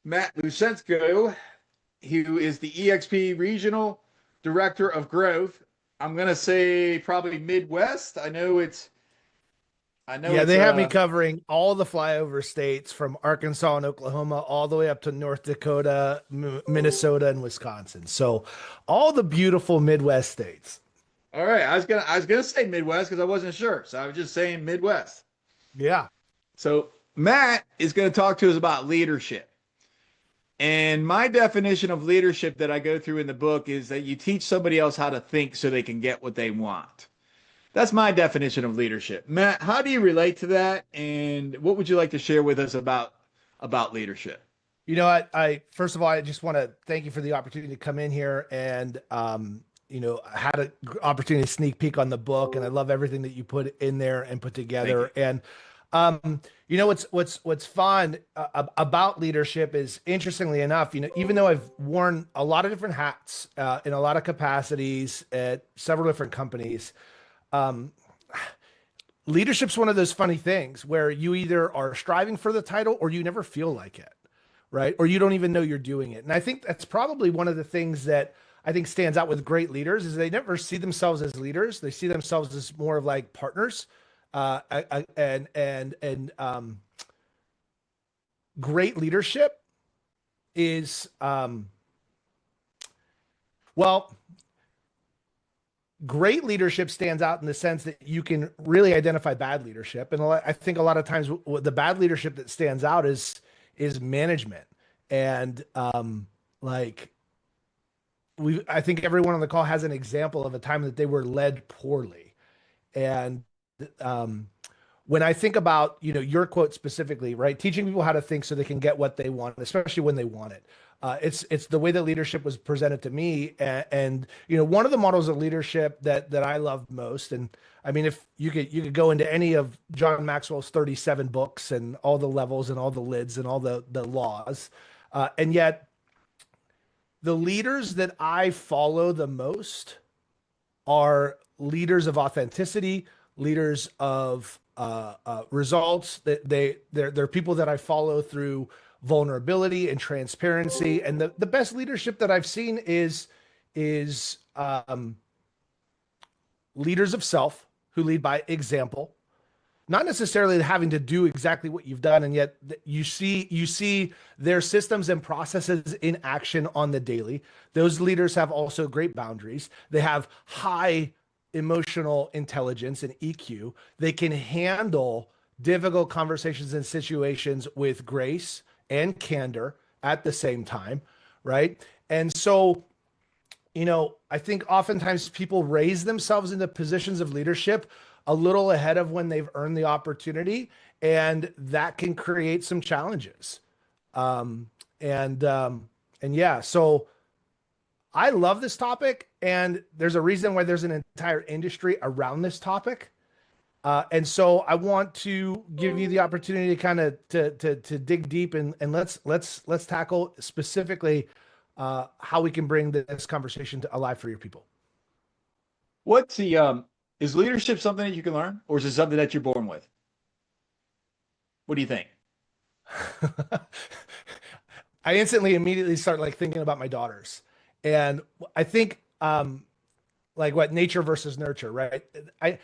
Matt Lucensko, who is the EXP Regional Director of Growth. I'm gonna say probably Midwest. I know Yeah, it's they have me covering all the flyover states from Arkansas and Oklahoma all the way up to North Dakota, Minnesota, and Wisconsin. So all the beautiful Midwest states. all right. I was gonna say Midwest because I wasn't sure. So I was just saying Midwest. Yeah. So Matt is gonna talk to us about leadership. And my definition of leadership that I go through in the book is that you teach somebody else how to think so they can get what they want. That's my definition of leadership. Matt, how do you relate to that? And what would you like to share with us about leadership? I first of all, I just want to thank you for the opportunity to come in here and I had an opportunity to sneak peek on the book, and I love everything that you put in there and put Thank you. together. And what's fun about leadership is, interestingly enough, even though I've worn a lot of different hats in a lot of capacities at several different companies, um, leadership's one of those funny things where you either are striving for the title or you never feel like it, right? Or you don't even know you're doing it. And I think that's probably one of the things that I think stands out with great leaders is they never see themselves as leaders. They see themselves as more of like partners. And great leadership is well, great leadership stands out in the sense that you can really identify bad leadership. And I think a lot of times the bad leadership that stands out is management. And like I think everyone on the call has an example of a time that they were led poorly. And um, when I think about, your quote specifically, right? Teaching people how to think so they can get what they want, especially when they want it. It's the way that leadership was presented to me, and one of the models of leadership that I love most. And I mean, if you could go into any of John Maxwell's 37 books and all the levels and all the lids and all the laws, and yet the leaders that I follow the most are leaders of authenticity, leaders of results. That they're people that I follow through vulnerability and transparency. And the best leadership that I've seen is leaders of self who lead by example, not necessarily having to do exactly what you've done, and yet you see their systems and processes in action on the daily. Those leaders have also great boundaries. They have high emotional intelligence and EQ. They can handle difficult conversations and situations with grace and candor at the same time, right? And so I think oftentimes people raise themselves into positions of leadership a little ahead of when they've earned the opportunity, and that can create some challenges. Um, and yeah, so I love this topic, and there's a reason why there's an entire industry around this topic. And so I want to give you the opportunity to kind of to dig deep, and let's tackle specifically how we can bring this conversation to alive for your people. What's the is leadership something that you can learn, or is it something that you're born with? What do you think? I instantly immediately start like thinking about my daughters. And I think like what nature versus nurture, right? I,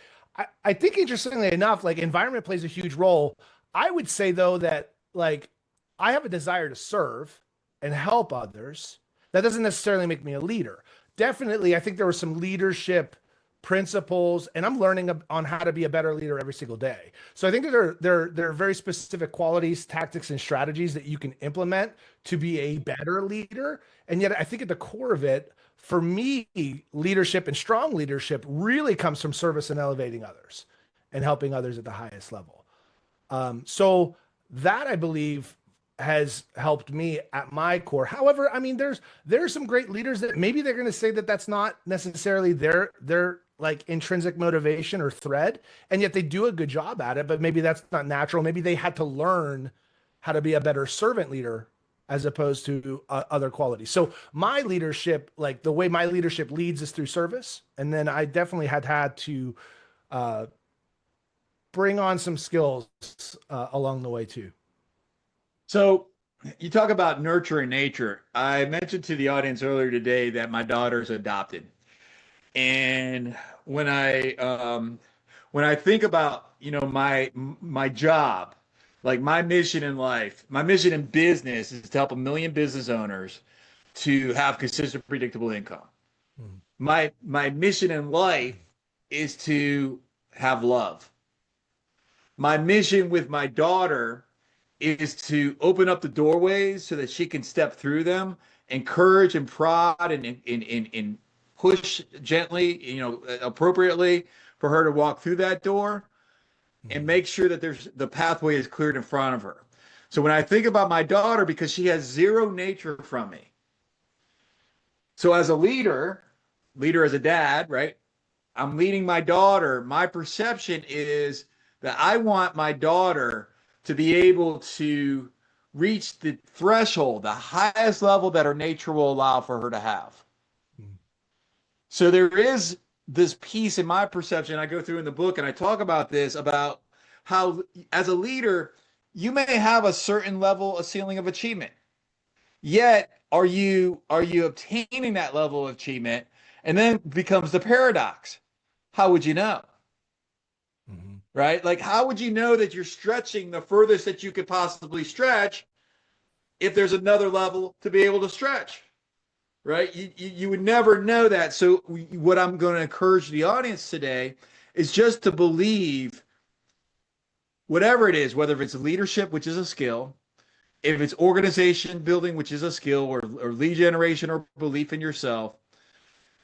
I think interestingly enough, like environment plays a huge role. I would say though that like I have a desire to serve and help others. That doesn't necessarily make me a leader. Definitely, I think there were some leadership principles, and I'm learning on how to be a better leader every single day. So I think that there are very specific qualities, tactics, and strategies that you can implement to be a better leader. And yet, I think at the core of it, for me, leadership and strong leadership really comes from service and elevating others and helping others at the highest level. So that I believe has helped me at my core. However, I mean, there's some great leaders that maybe they're going to say that that's not necessarily their like intrinsic motivation or thread, and yet they do a good job at it. But maybe that's not natural. Maybe they had to learn how to be a better servant leader as opposed to other qualities. So my leadership, like the way my leadership leads, is through service, and then I definitely had to uh, bring on some skills along the way too. So You talk about nurturing nature. I mentioned to the audience earlier today that my daughter's adopted. And when I when I think about, my job, like my mission in life, my mission in business is to help 1 million business owners to have consistent, predictable income. Mhm. My mission in life is to have love. My mission with my daughter is to open up the doorways so that she can step through them, encourage and prod and push gently, appropriately for her to walk through that door and Mhm. make sure that the pathway is cleared in front of her. So when I think about my daughter, because she has zero nature from me. So as a leader as a dad, right? I'm leading my daughter. My perception is that I want my daughter to be able to reach the threshold, the highest level that her nature will allow for her to have. Mhm. So there is this piece in my perception I go through in the book, and I talk about this about how, as a leader, you may have a certain level, a ceiling of achievement. Yet, are you obtaining that level of achievement? And then becomes the paradox. How would you know? Mhm. Right? Like, how would you know that you're stretching the furthest that you could possibly stretch if there's another level to be able to stretch? Right? You would never know that. So, what I'm going to encourage the audience today is just to believe whatever it is, whether it's leadership, which is a skill, if it's organization building, which is a skill, or lead generation or belief in yourself,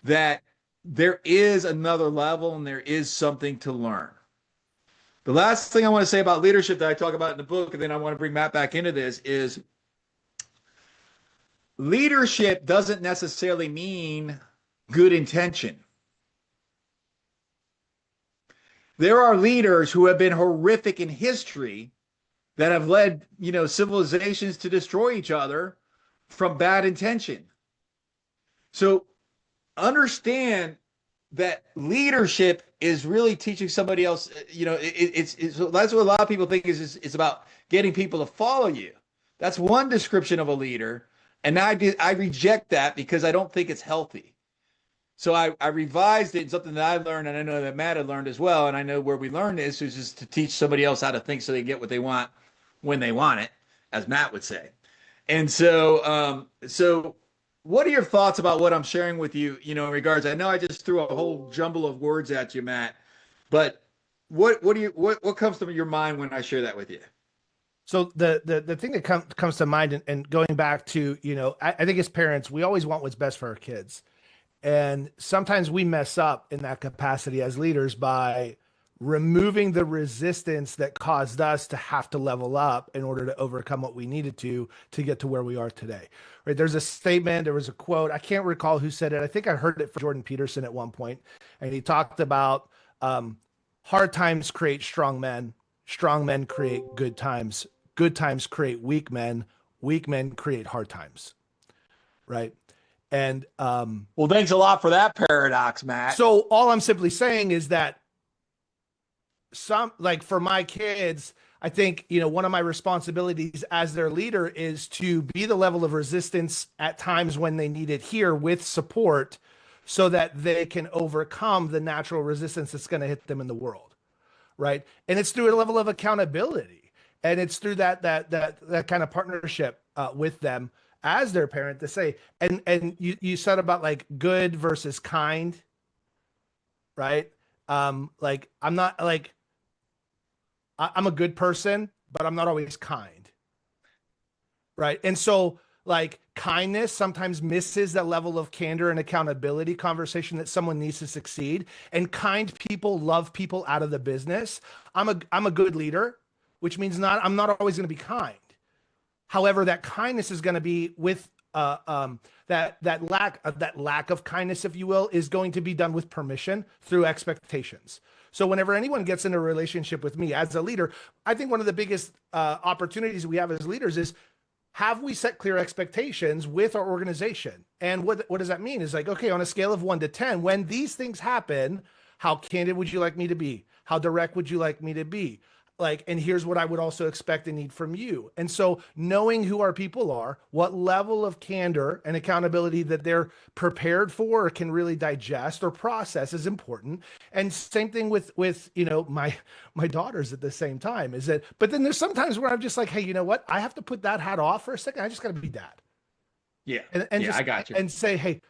that there is another level and there is something to learn. The last thing I want to say about leadership that I talk about in the book, and then I want to bring Matt back into this, is leadership doesn't necessarily mean good intention. There are leaders who have been horrific in history that have led, civilizations to destroy each other from bad intention. So understand that leadership is really teaching somebody else. It's that's what a lot of people think is it's about getting people to follow you. That's one description of a leader, and I reject that because I don't think it's healthy. So I revised it in something that I learned, and I know that Matt had learned as well, and I know where we learned this is just to teach somebody else how to think so they get what they want when they want it, as Matt would say. And so what are your thoughts about what I'm sharing with you, in regards? I know I just threw a whole jumble of words at you, Matt, but what comes to your mind when I share that with you? So the thing that comes to mind, and going back to, I think as parents, we always want what's best for our kids. And sometimes we mess up in that capacity as leaders by removing the resistance that caused us to have to level up in order to overcome what we needed to get to where we are today. Right? There's a statement, there was a quote. I can't recall who said it. I think I heard it from Jordan Peterson at one point, and he talked about hard times create strong men create good times create weak men create hard times. Right? And Well, thanks a lot for that paradox, Matt. so all I'm simply saying is that some, like for my kids, I think, one of my responsibilities as their leader is to be the level of resistance at times when they need it here with support so that they can overcome the natural resistance that's going to hit them in the world. Right. And it's through a level of accountability, and it's through that kind of partnership with them as their parent to say, and you said about like good versus kind, right? Like I'm not like I'm a good person, but I'm not always kind, right? And so like kindness sometimes misses that level of candor and accountability conversation that someone needs to succeed. And kind people love people out of the business. I'm a good leader, which means I'm not always going to be kind. However, that kindness is going to be with that lack of kindness, if you will, is going to be done with permission through expectations. So whenever anyone gets in a relationship with me as a leader, I think one of the biggest opportunities we have as leaders is, have we set clear expectations with our organization? And what does that mean? Is like, okay, on a scale of 1 to 10, when these things happen, how candid would you like me to be? How direct would you like me to be? like, and here's what I would also expect and need from you. And so knowing who our people are, what level of candor and accountability that they're prepared for or can really digest or process is important. And same thing with, you know, my daughters at the same time is that, but then there's sometimes where I'm just like, hey, you know what? I have to put that hat off for a second. I just got to be dad. Yeah. And Yeah, just I got you. and say, hey,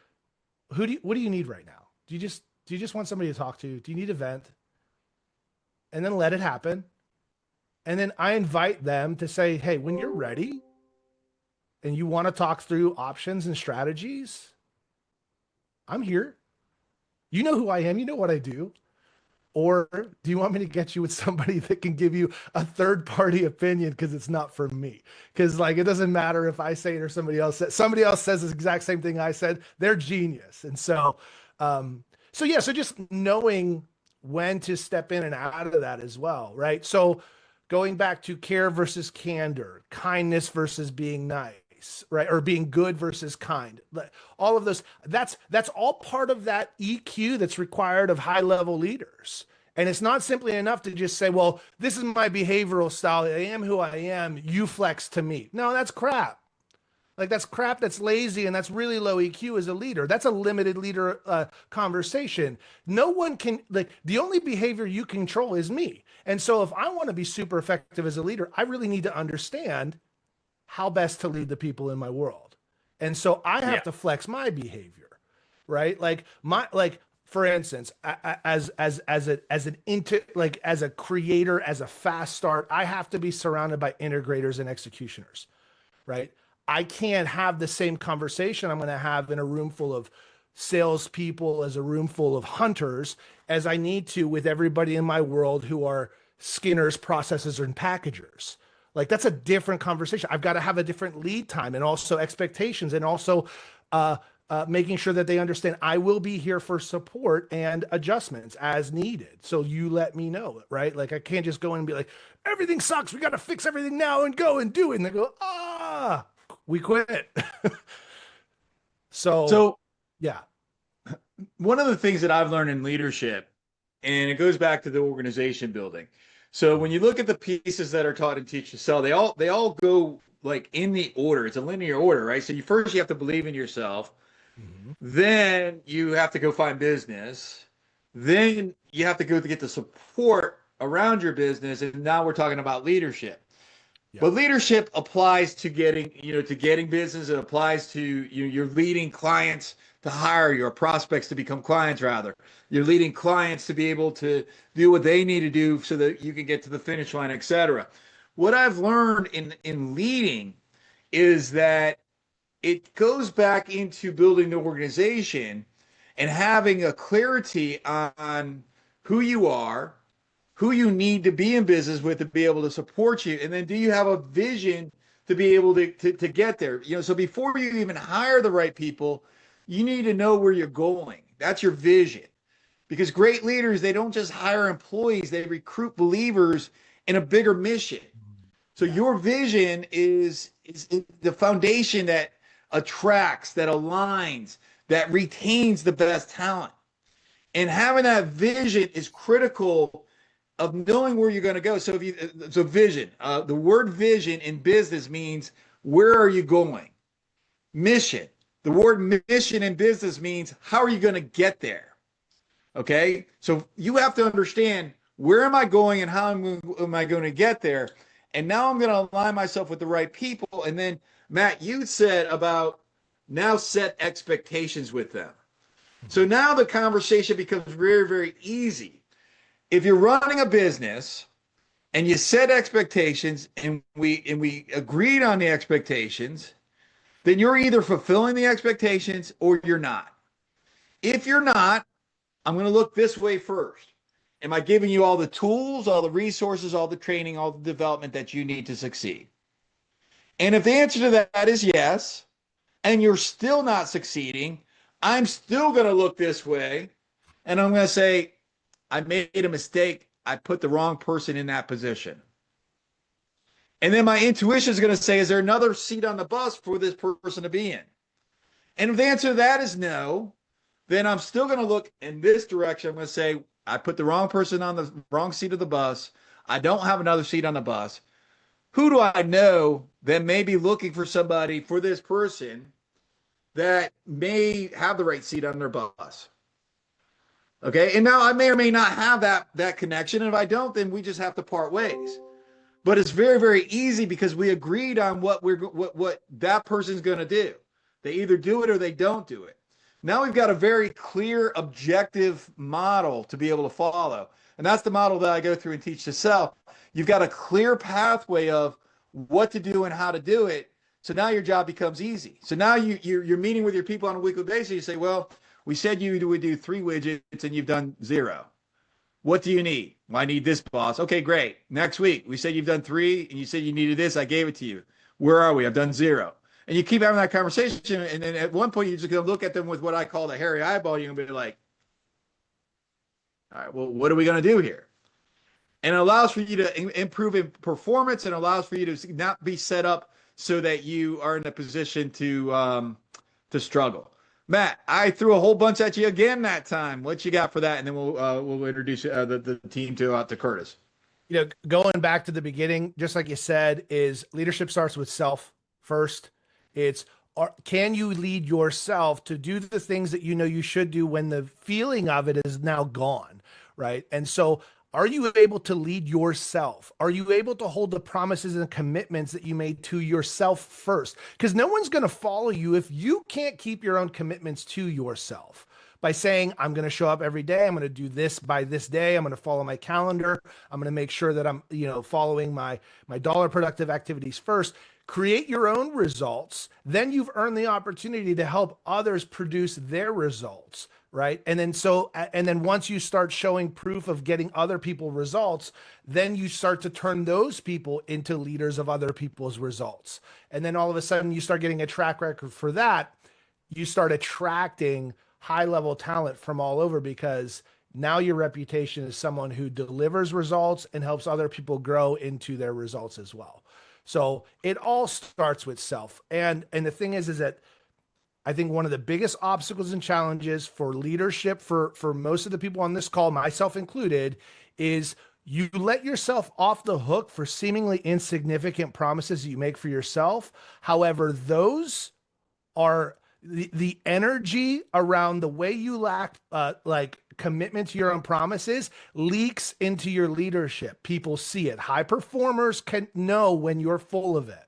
what do you need right now? Do you just want somebody to talk to? Do you need a vent? And then let it happen. And then I invite them to say, hey, when you're ready and you want to talk through options and strategies, I'm here. You know who I am, you know what I do. Or do you want me to get you with somebody that can give you a third party opinion because it's not for me? Because like it doesn't matter if I say it or somebody else says the exact same thing I said. They're genius. And so just knowing when to step in and out of that as well, right? So going back to care versus candor, kindness versus being nice, right? Or being good versus kind. All of those, that's all part of that EQ that's required of high level leaders. And it's not simply enough to just say, well, this is my behavioral style. I am who I am. You flex to me. No, that's crap. Like that's crap. That's lazy. And that's really low EQ as a leader. That's a limited leader conversation. No one can, like, the only behavior you control is me. And so if I want to be super effective as a leader, I really need to understand how best to lead the people in my world. And so I have Yeah. to flex my behavior, right? For instance, as a creator, as a fast start, I have to be surrounded by integrators and executioners, right? I can't have the same conversation I'm going to have in a room full of salespeople as a room full of hunters as I need to with everybody in my world who are skinners, processors, and packagers. Like that's a different conversation. I've got to have a different lead time and also expectations and also making sure that they understand I will be here for support and adjustments as needed. So you let me know, right? Like I can't just go in and be like, everything sucks. We got to fix everything now and go and do it. And they go, we quit. So So yeah. one of the things that I've learned in leadership, and it goes back to the organization building. So when you look at the pieces that are taught and teach to sell, they all go like in the order. It's a linear order, right? So you have to believe in yourself. Mhm. Then you have to go find business. Then you have to go to get the support around your business. And now we're talking about leadership. Yeah. But leadership applies to getting business. It applies to you're leading clients to hire your prospects to become clients rather. You're leading clients to be able to do what they need to do so that you can get to the finish line, etc. What I've learned in leading is that it goes back into building the organization and having a clarity on who you are, who you need to be in business with to be able to support you, and then do you have a vision to be able to get there? So before you even hire the right people, you need to know where you're going. That's your vision. Because great leaders, they don't just hire employees, they recruit believers in a bigger mission. So Yeah. your vision is the foundation that attracts, that aligns, that retains the best talent. And having that vision is critical of knowing where you're going to go. So vision, the word vision in business means where are you going? Mission. The word mission in business means how are you going to get there? Okay. So you have to understand where am I going and how am I going to get there? And now I'm going to align myself with the right people. And then, Matt, you said about now set expectations with them. So now the conversation becomes very, very easy. If you're running a business and you set expectations and we agreed on the expectations, then you're either fulfilling the expectations or you're not. If you're not, I'm going to look this way first. Am I giving you all the tools, all the resources, all the training, all the development that you need to succeed? And if the answer to that is yes, and you're still not succeeding, I'm still going to look this way and I'm going to say, I made a mistake. I put the wrong person in that position. And then my intuition is going to say, is there another seat on the bus for this person to be in? And if the answer to that is no, then I'm still going to look in this direction. I'm going to say, I put the wrong person on the wrong seat of the bus. I don't have another seat on the bus. Who do I know that may be looking for somebody for this person that may have the right seat on their bus? Okay. And now I may or may not have that connection. And if I don't, then we just have to part ways. But it's very, very easy because we agreed on what that person's going to do. They either do it or they don't do it. Now we've got a very clear, objective model to be able to follow. And that's the model that I go through and teach to sell. You've got a clear pathway of what to do and how to do it. So now your job becomes easy. So now you're meeting with your people on a weekly basis. You say, well, we said you would do 3 widgets and you've done 0. What do you need? Well, I need this, boss. Okay, great. Next week, we said you've done 3 and you said you needed this. I gave it to you. Where are we? I've done 0. And you keep having that conversation. And then at one point, you're just going to look at them with what I call the hairy eyeball. You're going to be like, all right, well, what are we going to do here? And it allows for you to improve in performance and allows for you to not be set up so that you are in a position to struggle. Matt, I threw a whole bunch at you again that time. What you got for that? And then we'll introduce the team to Curtis. Going back to the beginning, just like you said, is leadership starts with self first. It's can you lead yourself to do the things that you know you should do when the feeling of it is now gone, right? And so are you able to lead yourself? Are you able to hold the promises and commitments that you made to yourself first? Because no one's going to follow you if you can't keep your own commitments to yourself. By saying, I'm going to show up every day. I'm going to do this by this day. I'm going to follow my calendar. I'm going to make sure that I'm, following my dollar productive activities first. Create your own results. Then you've earned the opportunity to help others produce their results, right? And then once you start showing proof of getting other people results, then you start to turn those people into leaders of other people's results. And then all of a sudden you start getting a track record for that. You start attracting high-level talent from all over because now your reputation is someone who delivers results and helps other people grow into their results as well. So it all starts with self. And the thing is that I think one of the biggest obstacles and challenges for leadership for most of the people on this call, myself included, is you let yourself off the hook for seemingly insignificant promises you make for yourself. However, those are the energy around the way you lack commitment to your own promises leaks into your leadership. People see it. High performers can know when you're full of it.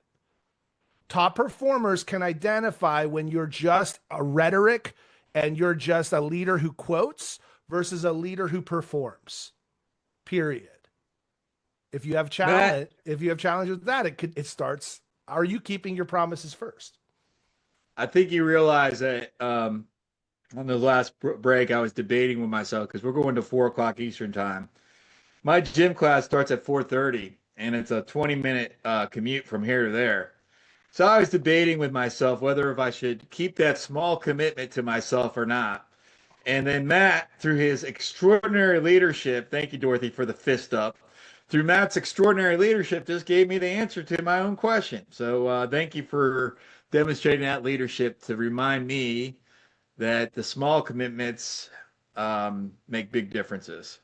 Top performers can identify when you're just a rhetoric and you're just a leader who quotes versus a leader who performs. Period. If you have challenge, with that, it starts. Are you keeping your promises first? I think you realize that on the last break, I was debating with myself because we're going to 4:00 Eastern time. My gym class starts at 4:30, and it's a 20-minute commute from here to there. So I was debating with myself whether if I should keep that small commitment to myself or not. And then Matt, through his extraordinary leadership, thank you, Dorothy, for the fist up. Through Matt's extraordinary leadership, just gave me the answer to my own question. So thank you for demonstrating that leadership to remind me that the small commitments make big differences.